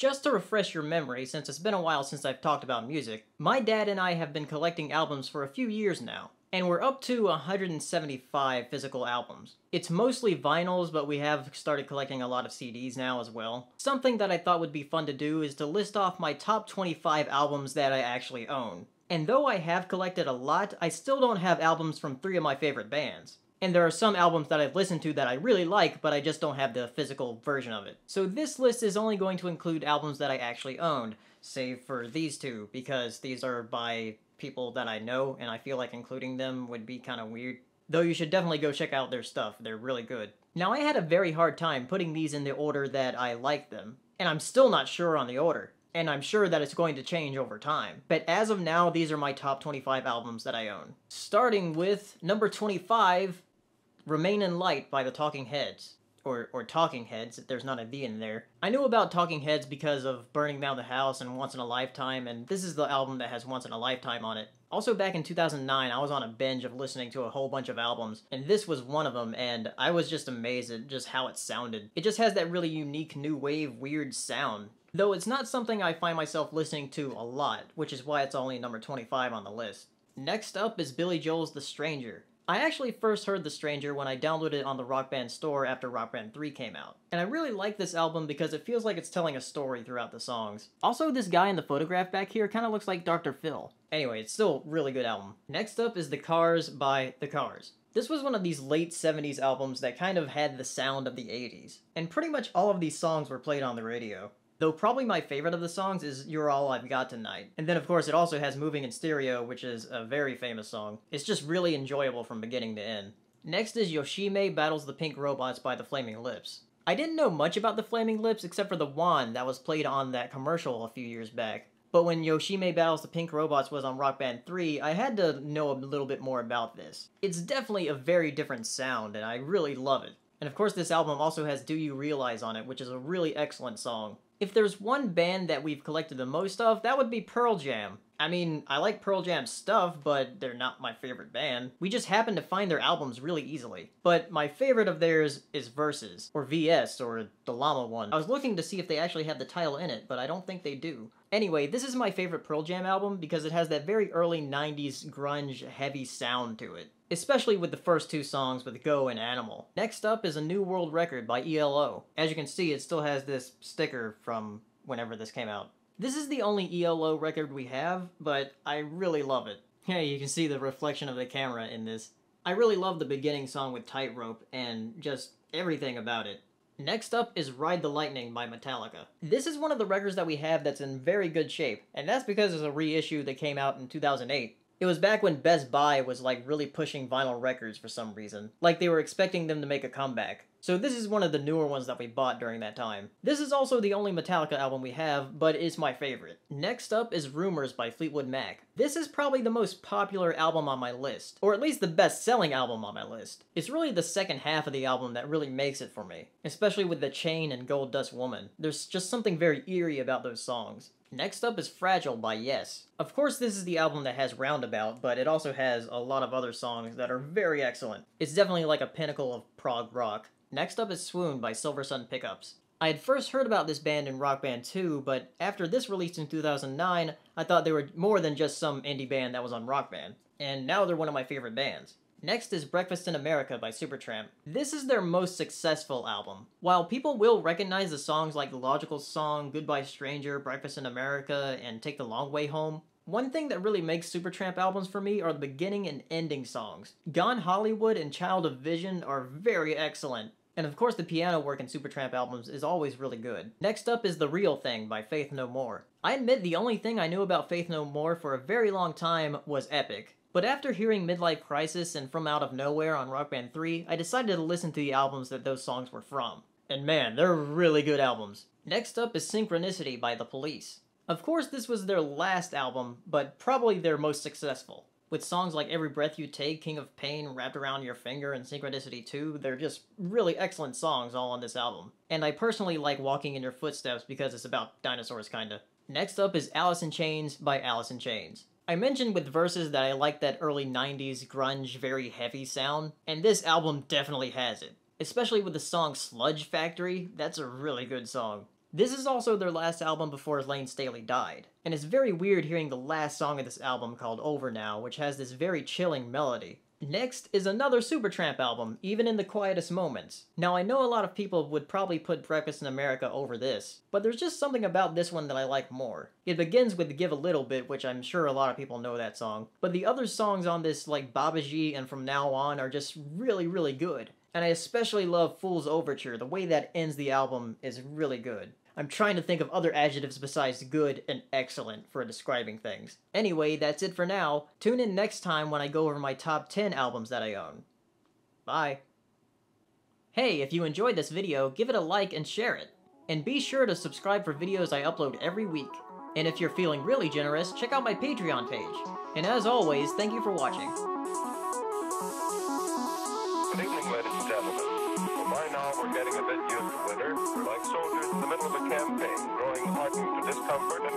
Just to refresh your memory, since it's been a while since I've talked about music, my dad and I have been collecting albums for a few years now, and we're up to 175 physical albums. It's mostly vinyls, but we have started collecting a lot of CDs now as well. Something that I thought would be fun to do is to list off my top 25 albums that I actually own. And though I have collected a lot, I still don't have albums from 3 of my favorite bands. And there are some albums that I've listened to that I really like, but I just don't have the physical version of it. So this list is only going to include albums that I actually owned, save for these two, because these are by people that I know, and I feel like including them would be kind of weird. Though you should definitely go check out their stuff, they're really good. Now I had a very hard time putting these in the order that I like them, and I'm still not sure on the order. And I'm sure that it's going to change over time. But as of now, these are my top 25 albums that I own. Starting with number 25, Remain in Light by the Talking Heads. Or Talking Heads, if there's not a D in there. I knew about Talking Heads because of Burning Down the House and Once in a Lifetime, and this is the album that has Once in a Lifetime on it. Also back in 2009, I was on a binge of listening to a whole bunch of albums, and this was one of them, and I was just amazed at just how it sounded. It just has that really unique new wave weird sound. Though it's not something I find myself listening to a lot, which is why it's only number 25 on the list. Next up is Billy Joel's The Stranger. I actually first heard The Stranger when I downloaded it on the Rock Band store after Rock Band 3 came out. And I really like this album because it feels like it's telling a story throughout the songs. Also, this guy in the photograph back here kind of looks like Dr. Phil. Anyway, it's still a really good album. Next up is The Cars by The Cars. This was one of these late 70s albums that kind of had the sound of the 80s. And pretty much all of these songs were played on the radio. Though probably my favorite of the songs is You're All I've Got Tonight. And then of course it also has Moving in Stereo, which is a very famous song. It's just really enjoyable from beginning to end. Next is Yoshimi Battles the Pink Robots by the Flaming Lips. I didn't know much about the Flaming Lips except for the wand that was played on that commercial a few years back. But when Yoshimi Battles the Pink Robots was on Rock Band 3, I had to know a little bit more about this. It's definitely a very different sound, and I really love it. And of course this album also has Do You Realize on it, which is a really excellent song. If there's one band that we've collected the most of, that would be Pearl Jam. I mean, I like Pearl Jam's stuff, but they're not my favorite band. We just happen to find their albums really easily. But my favorite of theirs is Versus, or VS, or the Llama one. I was looking to see if they actually had the title in it, but I don't think they do. Anyway, this is my favorite Pearl Jam album because it has that very early 90s grunge heavy sound to it. Especially with the first two songs with Go and Animal. Next up is A New World Record by ELO. As you can see, it still has this sticker from whenever this came out. This is the only ELO record we have, but I really love it. Yeah, you can see the reflection of the camera in this. I really love the beginning song with Tightrope and just everything about it. Next up is Ride the Lightning by Metallica. This is one of the records that we have that's in very good shape, and that's because it's a reissue that came out in 2008. It was back when Best Buy was like really pushing vinyl records for some reason. Like they were expecting them to make a comeback. So this is one of the newer ones that we bought during that time. This is also the only Metallica album we have, but it's my favorite. Next up is Rumours by Fleetwood Mac. This is probably the most popular album on my list, or at least the best-selling album on my list. It's really the second half of the album that really makes it for me, especially with The Chain and Gold Dust Woman. There's just something very eerie about those songs. Next up is Fragile by Yes. Of course this is the album that has Roundabout, but it also has a lot of other songs that are very excellent. It's definitely like a pinnacle of prog rock. Next up is Swoon by Silversun Pickups. I had first heard about this band in Rock Band 2, but after this released in 2009, I thought they were more than just some indie band that was on Rock Band. And now they're one of my favorite bands. Next is Breakfast in America by Supertramp. This is their most successful album. While people will recognize the songs like The Logical Song, Goodbye Stranger, Breakfast in America, and Take the Long Way Home, one thing that really makes Supertramp albums for me are the beginning and ending songs. Gone Hollywood and Child of Vision are very excellent. And of course the piano work in Supertramp albums is always really good. Next up is The Real Thing by Faith No More. I admit the only thing I knew about Faith No More for a very long time was Epic. But after hearing Midlife Crisis and From Out of Nowhere on Rock Band 3, I decided to listen to the albums that those songs were from. And man, they're really good albums. Next up is Synchronicity by The Police. Of course this was their last album, but probably their most successful. With songs like Every Breath You Take, King of Pain, Wrapped Around Your Finger, and Synchronicity 2, they're just really excellent songs all on this album. And I personally like Walking in Your Footsteps because it's about dinosaurs kinda. Next up is Alice in Chains by Alice in Chains. I mentioned with Versus that I like that early 90s grunge, very heavy sound, and this album definitely has it. Especially with the song Sludge Factory, that's a really good song. This is also their last album before Lane Staley died, and it's very weird hearing the last song of this album called Over Now, which has this very chilling melody. Next is another Supertramp album, even in the quietest moments. Now I know a lot of people would probably put Breakfast in America over this, but there's just something about this one that I like more. It begins with Give a Little Bit, which I'm sure a lot of people know that song, but the other songs on this, like Babaji and From Now On, are just really, really good. And I especially love Fool's Overture. The way that ends the album is really good. I'm trying to think of other adjectives besides good and excellent for describing things. Anyway, that's it for now. Tune in next time when I go over my top 10 albums that I own. Bye. Hey, if you enjoyed this video, give it a like and share it. And be sure to subscribe for videos I upload every week. And if you're feeling really generous, check out my Patreon page. And as always, thank you for watching. Good evening, ladies and gentlemen. Well, by now we're getting a bit used to winter. We're like soldiers in the middle of a campaign, growing hardened to discomfort and